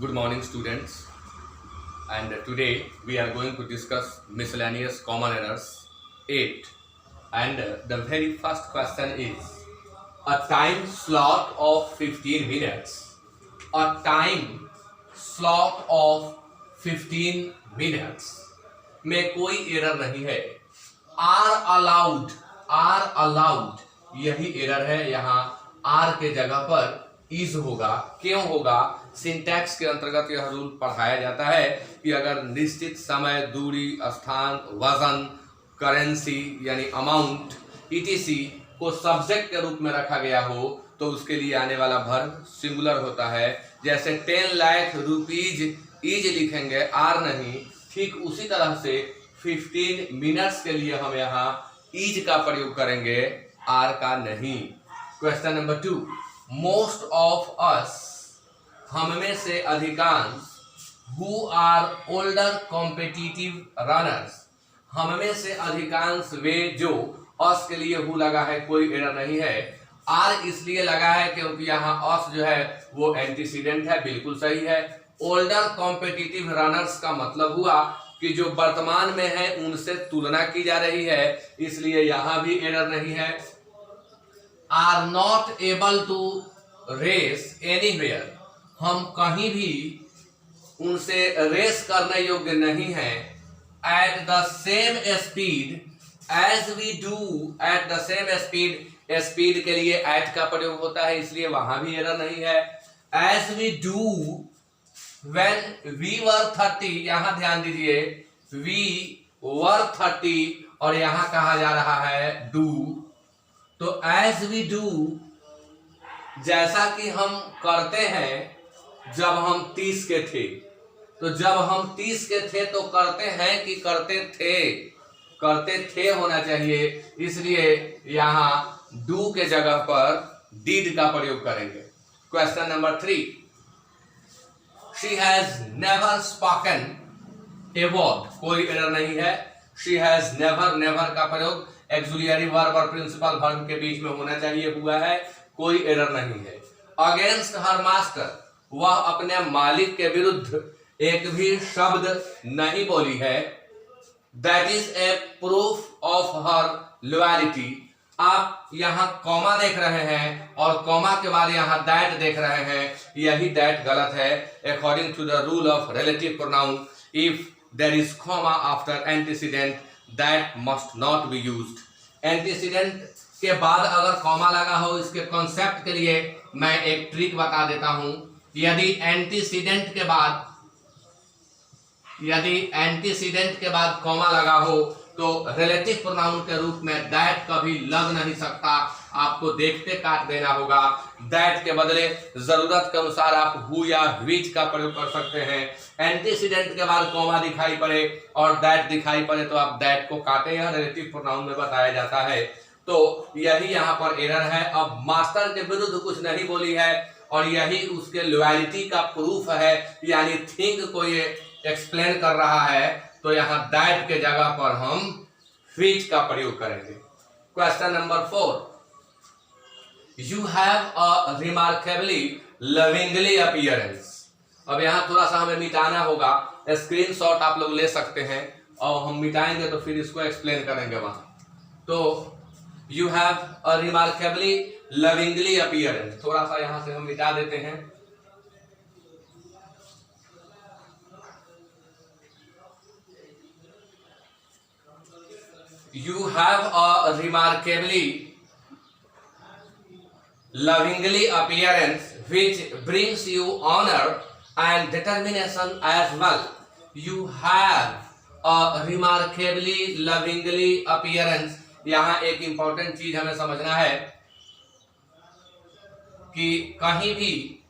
Good morning, students. And today we are going to discuss miscellaneous common errors 8. And the very first question is a time slot of 15 minutes. A time slot of 15 minutes में कोई error नहीं है. are allowed यही error है. यहाँ are के जगह पर इज होगा. क्यों होगा? सिंटैक्स के अंतर्गत यह रूल पढ़ाया जाता है कि अगर निश्चित समय, दूरी, स्थान, वजन, करेंसी यानी अमाउंट ईटीसी को सब्जेक्ट के रूप में रखा गया हो तो उसके लिए आने वाला वर्ब सिंगुलर होता है. जैसे 10 लाख रुपीज इज लिखेंगे, आर नहीं. ठीक उसी तरह से 15 मिनट्स के लिए हम यहाँ इज का प्रयोग करेंगे, आर का नहीं. Question number 2. Most of us हम में से अधिकांश, who are older competitive runners हम में से अधिकांश वे जो, अस के लिए हु लगा है, कोई एरर नहीं है. आर इसलिए लगा है क्योंकि यहाँ अस जो है वो एंटीसीडेंट है, बिल्कुल सही है. ओल्डर कॉम्पिटिटिव रनर्स का मतलब हुआ कि जो वर्तमान में है उनसे तुलना की जा रही है, इसलिए यहां भी एरर नहीं है. Are not able to race anywhere हम कहीं भी उनसे रेस करने योग्य नहीं है. At the same speed as we do, at the same speed, speed के लिए एट का प्रयोग होता है, इसलिए वहां भी एरर नहीं है. As we do when we were 30, यहां ध्यान दीजिए, वी वर 30 और यहां कहा जा रहा है डू. तो एज वी डू जैसा कि हम करते हैं जब हम 30 के थे, तो जब हम 30 के थे तो करते हैं कि करते थे, करते थे होना चाहिए, इसलिए यहां डू के जगह पर डिड का प्रयोग करेंगे. Question number 3. She has never spoken a word, कोई एरर नहीं है. शी हैज नेवर, नेवर का प्रयोग एक्सुलियरी वर्ब और प्रिंसिपल वर्ब के बीच में होना चाहिए, हुआ है, कोई एरर नहीं है. अगेंस्ट हर मास्टर, वह अपने मालिक के विरुद्ध एक भी शब्द नहीं बोली है. That is a proof of her loyalty. आप यहाँ कॉमा देख रहे हैं और कॉमा के बाद यहाँ दैट देख रहे हैं, यही दैट गलत है. According to the rule of relative pronoun, if there is comma after antecedent, that must not be used. Antecedent के बाद अगर कॉमा लगा हो, इसके कॉन्सेप्ट के लिए मैं एक ट्रिक बता देता हूं. यदि एंटीसीडेंट के बाद कॉमा लगा हो तो रिलेटिव प्रोनाउन के रूप में दैट कभी लग नहीं सकता, आपको देखते काट देना होगा. दैट के बदले जरूरत के अनुसार आप हु या व्हिच का प्रयोग कर सकते हैं. एंटीसीडेंट के बाद कॉमा दिखाई पड़े और दैट दिखाई पड़े तो आप दैट को काटे, यह रिलेटिव प्रोनाउन में बताया जाता है. तो यही यहाँ पर एरर है. अब मास्टर के विरुद्ध कुछ नहीं बोली है और यही उसके लॉयल्टी का प्रूफ है, यानी थिंक को ये एक्सप्लेन कर रहा है, तो यहाँ दैट के जगह पर हम व्हिच का प्रयोग करेंगे. Question number 4. You have a remarkably lovingly appearance. अब यहाँ थोड़ा सा हमें मिटाना होगा, स्क्रीनशॉट आप लोग ले सकते हैं और हम मिटाएंगे तो फिर इसको एक्सप्लेन करेंगे वहां. तो you have a remarkably lovingly appearance, थोड़ा सा यहां से हम मिटा देते हैं. You have a remarkably lovingly appearance which brings you honor and determination as well. You have a remarkably lovingly appearance. यहाँ एक इंपॉर्टेंट चीज हमें समझना है कि कहीं भी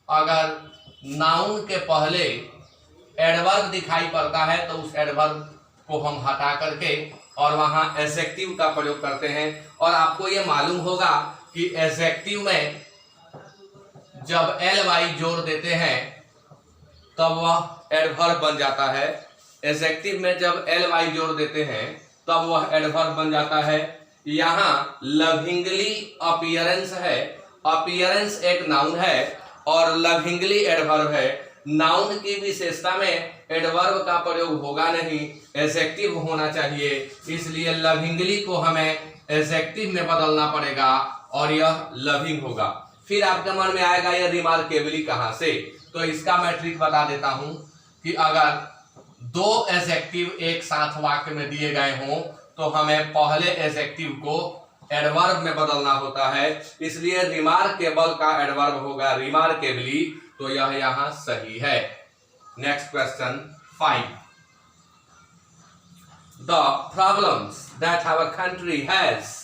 अगर नाउन के पहले एडवर्ब दिखाई पड़ता है तो उस एडवर्ब को हम हटा करके और वहां एडजेक्टिव का प्रयोग करते हैं. और आपको ये मालूम होगा कि एडजेक्टिव में जब ly जोड़ देते हैं तब वह एडवर्ब बन जाता है. एडजेक्टिव में जब ly जोड़ देते हैं तब वह एडवर्ब बन जाता है. यहाँ लविंगली अपीयरेंस है, अपीयरेंस एक नाउन है और लविंगली एडवर्ब है। नाउन की विशेषता में एडवर्ब का प्रयोग होगा नहीं, एडजेक्टिव होना चाहिए, इसलिए लविंगली को हमें एडजेक्टिव में बदलना पड़ेगा और यह लविंग होगा। फिर आपके मन में आएगा यह रिमार्केबली कहां से, तो इसका मैं ट्रिक बता देता हूं कि अगर दो एडजेक्टिव एक साथ वाक्य में दिए गए हों तो हमें पहले एडजेक्टिव को एडवर्ब में बदलना होता है, इसलिए रिमार्केबल का एडवर्ब होगा रिमार्केबली, तो यह यहां सही है। Next question 5। The problems that our country has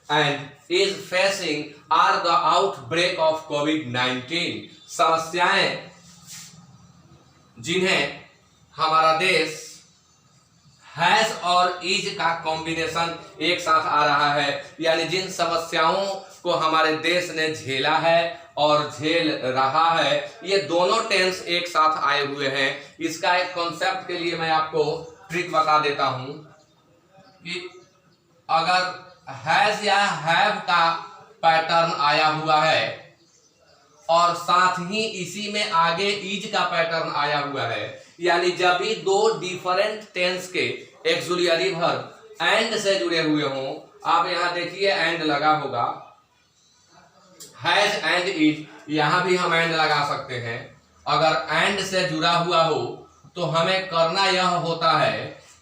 and is facing are the outbreak of COVID-19। समस्याएं जिन्हें हमारा देश हैज और इज का कॉम्बिनेशन एक साथ आ रहा है, यानी जिन समस्याओं को हमारे देश ने झेला है और झेल रहा है, ये दोनों टेंस एक साथ आए हुए हैं। इसका एक कॉन्सेप्ट के लिए मैं आपको ट्रिक बता देता हूं कि अगर हैज या हैव का पैटर्न आया हुआ है और साथ ही इसी में आगे इज का पैटर्न आया हुआ है, यानी जब भी दो डिफरेंट टेंस के एक्सुलियरी वर्ब एंड से जुड़े हुए हों, आप यहां देखिए एंड लगा होगा, हैज एंड इज, यहां भी हम एंड लगा सकते हैं। अगर एंड से जुड़ा हुआ हो तो हमें करना यह होता है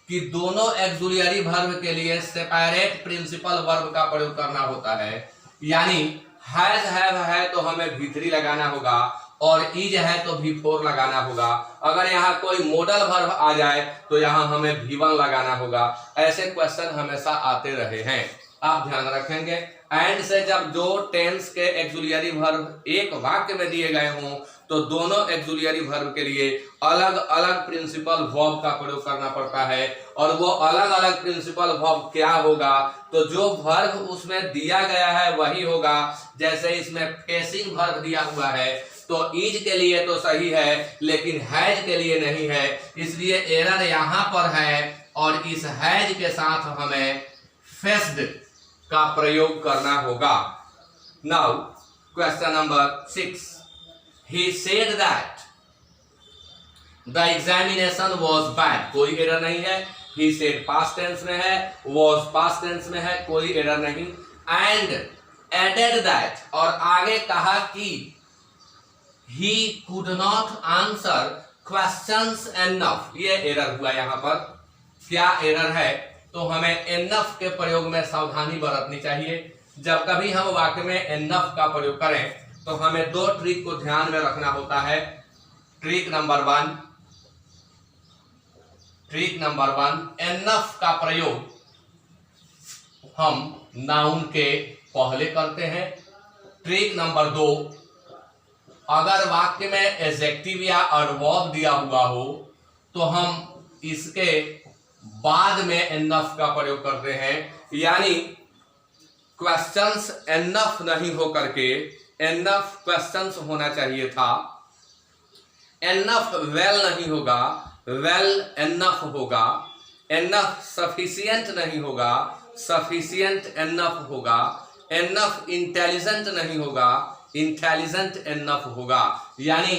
कि दोनों एक्सुलियरी वर्ब के लिए सेपरेट प्रिंसिपल वर्ब का प्रयोग करना होता है, यानी हैज हैव है तो हमें भी3 लगाना होगा और इज है तो भी4 लगाना होगा। अगर यहाँ कोई मॉडल वर्ब आ जाए तो यहाँ हमें भी1 लगाना होगा। ऐसे क्वेश्चन हमेशा आते रहे हैं, आप ध्यान रखेंगे। एंड से जब दो टेंस के एक्सुलियरी वर्ब एक वाक्य में दिए गए हों तो दोनों एक्सुलियरी वर्ब के लिए अलग अलग प्रिंसिपल वर्ब का प्रयोग करना पड़ता है, और वो अलग अलग प्रिंसिपल वर्ब क्या होगा, तो जो वर्ब उसमें दिया गया है वही होगा। जैसे इसमें फेसिंग वर्ब दिया हुआ है तो इज के लिए तो सही है लेकिन हैज के लिए नहीं है, इसलिए एरर यहां पर है और इस हैज के साथ हमें फेस्ड का प्रयोग करना होगा। Now question number 6। He said that the examination was bad। कोई एरर नहीं है। He said past tense में है, was past tense में है, कोई एरर नहीं। And added that, और आगे कहा कि he could not answer questions enough। ये एरर हुआ यहाँ पर। क्या एरर है, तो हमें enough के प्रयोग में सावधानी बरतनी चाहिए। जब कभी हम वाक्य में enough का प्रयोग करें तो हमें दो ट्रिक को ध्यान में रखना होता है। ट्रिक नंबर 1, एनफ का प्रयोग हम नाउन के पहले करते हैं। ट्रिक नंबर 2, अगर वाक्य में एडजेक्टिव या एडवर्ब दिया हुआ हो तो हम इसके बाद में एनफ का प्रयोग करते हैं, यानी क्वेश्चंस एनफ नहीं हो करके एनफ क्वेश्चंस होना चाहिए था। एनफ वेल नहीं होगा, वेल एनफ होगा। एनफ सफिशिएंट नहीं होगा, सफिशिएंट एनफ होगा। एनफ इंटेलिजेंट नहीं होगा, इंटेलिजेंट एनफ होगा। यानी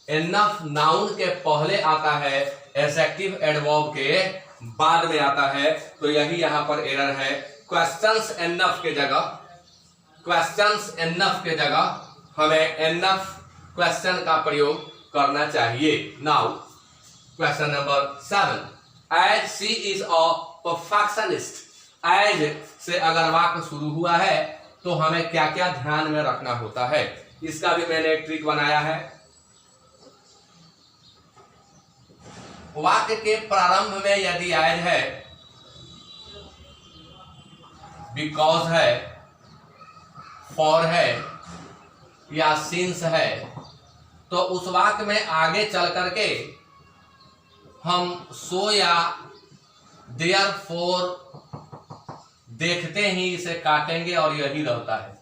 एनफ नाउन के पहले आता है, एडजेक्टिव एडवर्ब के बाद में आता है, तो यही यहां पर एरर है। क्वेश्चंस एनफ के जगह हमें एनफ क्वेश्चन का प्रयोग करना चाहिए। Now question number 7, as she is a perfectionist. As से अगर वाक्य शुरू हुआ है तो हमें क्या क्या ध्यान में रखना होता है, इसका भी मैंने एक ट्रिक बनाया है। वाक्य के प्रारंभ में यदि एज है, बिकॉज है, फॉर है या सिंस है, तो उस वाक्य में आगे चल करके हम सो या देयरफॉर देखते ही इसे काटेंगे और यही रहता है।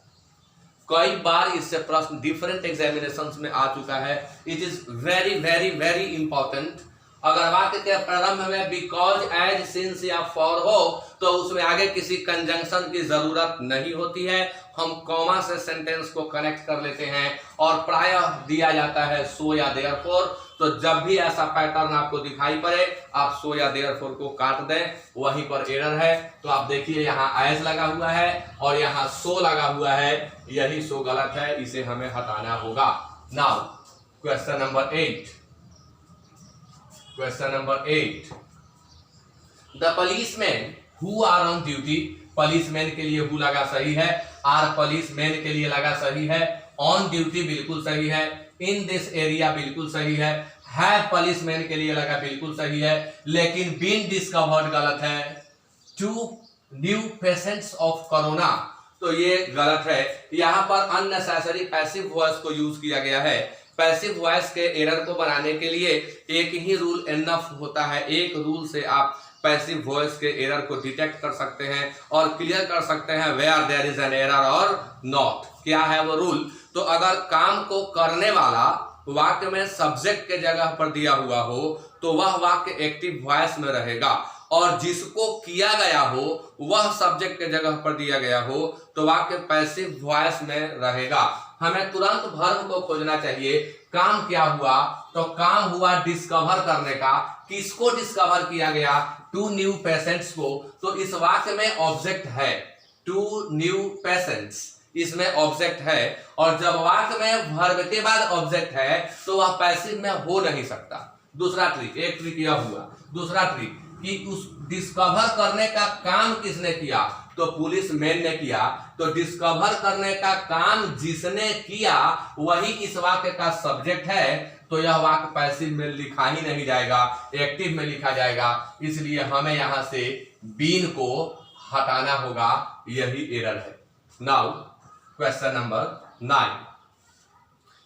कई बार इससे प्रश्न डिफरेंट एग्जामिनेशंस में आ चुका है। It is very very very important. अगर वाक्य के प्रारंभ में बिकॉज, एज, सिंस या फॉर हो तो उसमें आगे किसी कंजंक्शन की जरूरत नहीं होती है। हम कॉमा से सेंटेंस को कनेक्ट कर लेते हैं और प्रायः दिया जाता है सो या देयरफॉर। तो जब भी ऐसा पैटर्न आपको दिखाई पड़े आप सो या देयरफॉर को काट दें, वहीं पर एरर है। तो आप देखिए यहाँ एज लगा हुआ है और यहाँ सो लगा हुआ है, यही सो गलत है, इसे हमें हटाना होगा। Now question number 8, question number 8, the policemen who are on duty, policeman के लिए हु लगा सही है, आर पुलिसमैन के लिए लगा सही है, ऑन ड्यूटी बिल्कुल सही है, इन दिस एरिया बिल्कुल सही है, पुलिसमैन के लिए लगा बिल्कुल सही है, लेकिन बीन डिस्कवर्ड गलत है। 2 न्यू पेशेंट्स ऑफ कोरोना, तो ये गलत है। यहाँ पर अननेसेसरी पैसिव वॉइस को यूज किया गया है। पैसिव वॉइस के एरर को बनाने के लिए एक ही रूल एनफ होता है, एक रूल से आप पैसिव वॉइस के एरर को डिटेक्ट कर सकते हैं और क्लियर कर सकते हैं where there is an error और नॉट। क्या है वो रूल? तो अगर काम को करने वाला वाक्य में सब्जेक्ट के जगह पर दिया हुआ हो तो वह वाक्य एक्टिव वॉइस में रहेगा, और जिसको किया गया हो वह सब्जेक्ट के जगह पर दिया गया हो तो वाक्य पैसिव वॉइस में रहेगा। हमें तुरंत वर्ब को खोजना चाहिए। काम क्या हुआ? तो काम हुआ डिस्कवर करने का। किसको डिस्कवर किया गया? 2 न्यू पेशेंट्स को। तो इस वाक्य में ऑब्जेक्ट है 2 न्यू पेशेंट्स, इसमें ऑब्जेक्ट है, और जब वाक्य में वर्ब के बाद ऑब्जेक्ट है तो वह पैसिव में हो नहीं सकता। दूसरा ट्रिक, एक ट्रिक यह हुआ। दूसरा ट्रिक कि उस डिस्कवर करने का काम किसने किया? तो पुलिसमैन ने किया। तो डिस्कवर करने का काम जिसने किया वही इस वाक्य का सब्जेक्ट है, तो यह वाक्य पैसिव में लिखा ही नहीं जाएगा, एक्टिव में लिखा जाएगा। इसलिए हमें यहां से बीन को हटाना होगा, यही एरर है। Now question number 9,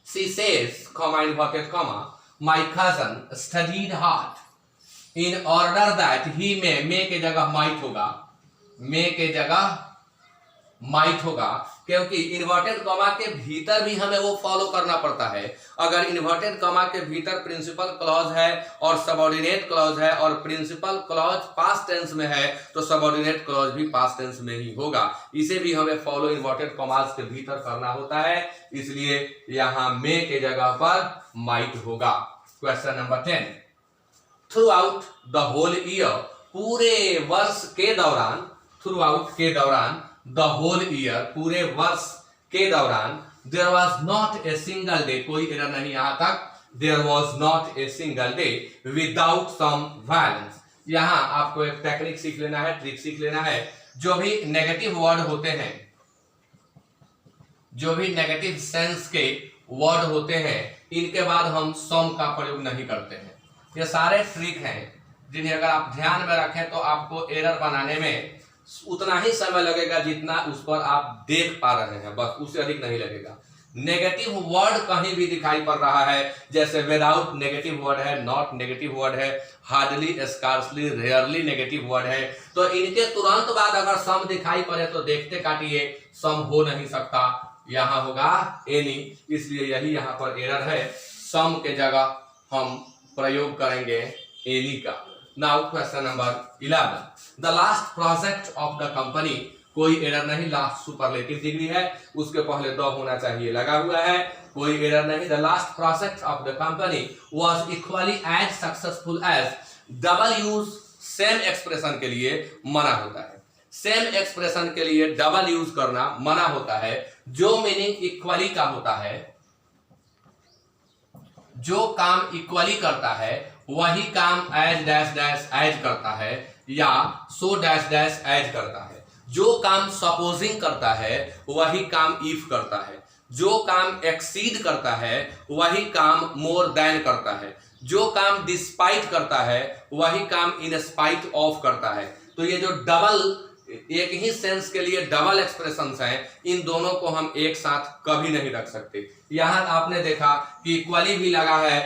she says comma inverted comma my cousin studied hard in order that he may के जगह माइट होगा, मे के जगह माइट होगा, क्योंकि इन्वर्टेड कॉमा के भीतर भी हमें वो फॉलो करना पड़ता है। अगर इन्वर्टेड कॉमा के भीतर प्रिंसिपल क्लॉज है और सबऑर्डिनेट क्लॉज है और प्रिंसिपल क्लॉज पास्ट टेंस में है तो सबऑर्डिनेट क्लॉज भी पास्ट टेंस में ही होगा। इसे भी हमें फॉलो इन्वर्टेड कॉमास के भीतर करना होता है, इसलिए यहां मे के जगह पर माइट होगा। Question number 10, throughout the whole year, पूरे वर्ष के दौरान, थ्रू आउट के दौरान, द होल ईयर पूरे वर्ष के दौरान, there was not a single day, कोई एरर नहीं यहां तक, there was not a single day without some violence. यहां आपको एक टेक्निक सीख लेना है, ट्रिक सीख लेना है। जो भी नेगेटिव वर्ड होते हैं, जो भी नेगेटिव सेंस के वर्ड होते हैं, इनके बाद हम सम का प्रयोग नहीं करते हैं। ये सारे ट्रिक हैं जिन्हें अगर आप ध्यान में रखें तो आपको एरर बनाने में उतना ही समय लगेगा जितना उस पर आप देख पा रहे हैं, बस उससे अधिक नहीं लगेगा। नेगेटिव वर्ड कहीं भी दिखाई पड़ रहा है, जैसे विदाउट नेगेटिव वर्ड है, नॉट नेगेटिव वर्ड है, hardly, scarcely, rarely negative word है, तो इनके तुरंत बाद अगर सम दिखाई पड़े तो देखते काटिए, सम हो नहीं सकता, यहां होगा एनी, इसलिए यही यहां पर एरर है। सम के जगह हम प्रयोग करेंगे एनी का। Now question number 11, the last project of the company, कोई एरर नहीं, लास्ट सुपरलेटिव डिग्री है, उसके पहले द होना चाहिए, लगा हुआ है, कोई एरर नहीं। The last project of the company was equally as successful as, double use same expression के लिए मना होता है, सेम एक्सप्रेशन के लिए डबल यूज करना मना होता है। जो मीनिंग इक्वली का होता है, जो काम इक्वली करता है वही काम एज डैश डैश एज करता है या सो डैश डैश एज करता है। जो काम सपोजिंग करता है वही काम इफ करता है। जो काम एक्सीड करता है वही काम मोर देन करता है। जो काम डिस्पाइट करता है वही काम इन स्पाइट ऑफ करता है। तो ये जो डबल, एक ही सेंस के लिए डबल एक्सप्रेशंस हैं, इन दोनों को हम एक साथ कभी नहीं रख सकते। यहां आपने देखा कि इक्वली भी लगा है,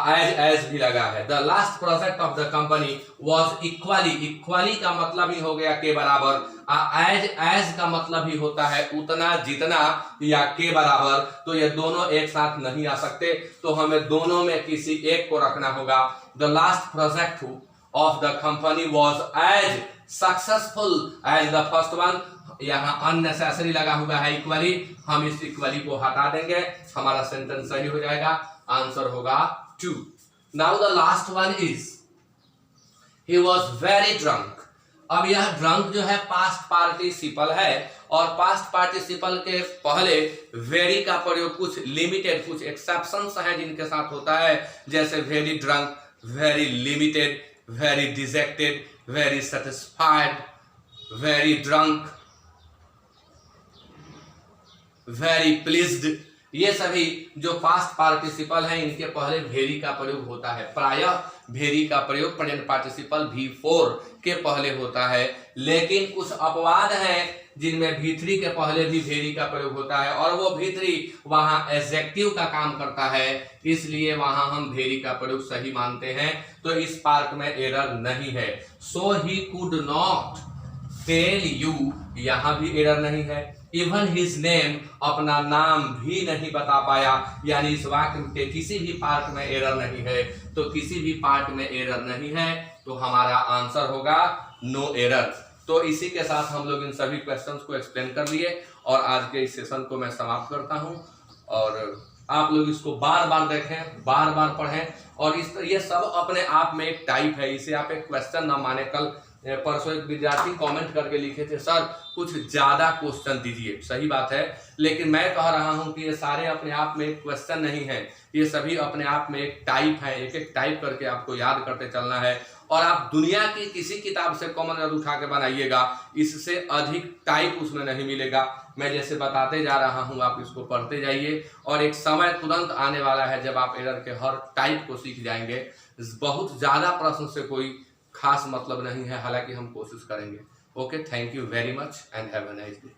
एज एज भी लगा है। The last project of the company was equally, equally का मतलब ही हो गया के बराबर, एज एज का भी होता है उतना जितना या के बराबर, तो ये दोनों एक साथ नहीं आ सकते, तो हमें दोनों में किसी एक को रखना होगा। The last project of the company was as successful as the first one, यहाँ अननेसेसरी लगा हुआ है इक्वली, हम इस इक्वली को हटा देंगे, हमारा सेंटेंस सही हो जाएगा। आंसर होगा 2। Now the last one is he was very drunk. अब यह ड्रंक जो है पास्ट पार्टिसिपल है, और पास्ट पार्टिसिपल के पहले वेरी का प्रयोग कुछ लिमिटेड, कुछ एक्सेप्शंस हैं जिनके साथ होता है, जैसे very drunk, very limited, very dejected, very satisfied, very drunk, very pleased. ये सभी जो पास्ट पार्टिसिपल हैं इनके पहले वेरी का प्रयोग होता है। प्रायः वेरी का प्रयोग प्रेजेंट पार्टिसिपल V4 के पहले होता है, लेकिन कुछ अपवाद हैं जिनमें V3 के पहले भी वेरी का प्रयोग होता है, और वो V3 वहां एडजेक्टिव का काम करता है, इसलिए वहां हम वेरी का प्रयोग सही मानते हैं। तो इस पार्ट में एरर नहीं है। So he could not tell you, यहां भी एरर नहीं है। इवन हिज नेम, अपना नाम भी नहीं बता पाया, यानी इस वाक्य के किसी भी पार्ट में एरर नहीं है। तो किसी भी पार्ट में एरर नहीं है, तो हमारा आंसर होगा नो एरर। तो इसी के साथ हम लोग इन सभी क्वेश्चंस को एक्सप्लेन कर लिए, और आज के इस सेशन को मैं समाप्त करता हूं। और आप लोग इसको बार बार देखें, बार बार पढ़ें, और ये सब अपने आप में एक टाइप है, इसे आप एक क्वेश्चन न माने। कल परसों एक विद्यार्थी कमेंट करके लिखे थे, सर कुछ ज्यादा क्वेश्चन दीजिए। सही बात है, लेकिन मैं कह रहा हूं कि ये सारे अपने आप में एक क्वेश्चन नहीं है, ये सभी अपने आप में एक टाइप है। एक एक टाइप करके आपको याद करते चलना है, और आप दुनिया की किसी किताब से कॉमन एरर उठा के बनाइएगा, इससे अधिक टाइप उसमें नहीं मिलेगा। मैं जैसे बताते जा रहा हूं, आप इसको पढ़ते जाइए, और एक समय तुरंत आने वाला है जब आप एरर के हर टाइप को सीख जाएंगे। बहुत ज्यादा प्रश्न से कोई खास मतलब नहीं है, हालांकि हम कोशिश करेंगे। Okay, thank you very much and have a nice day.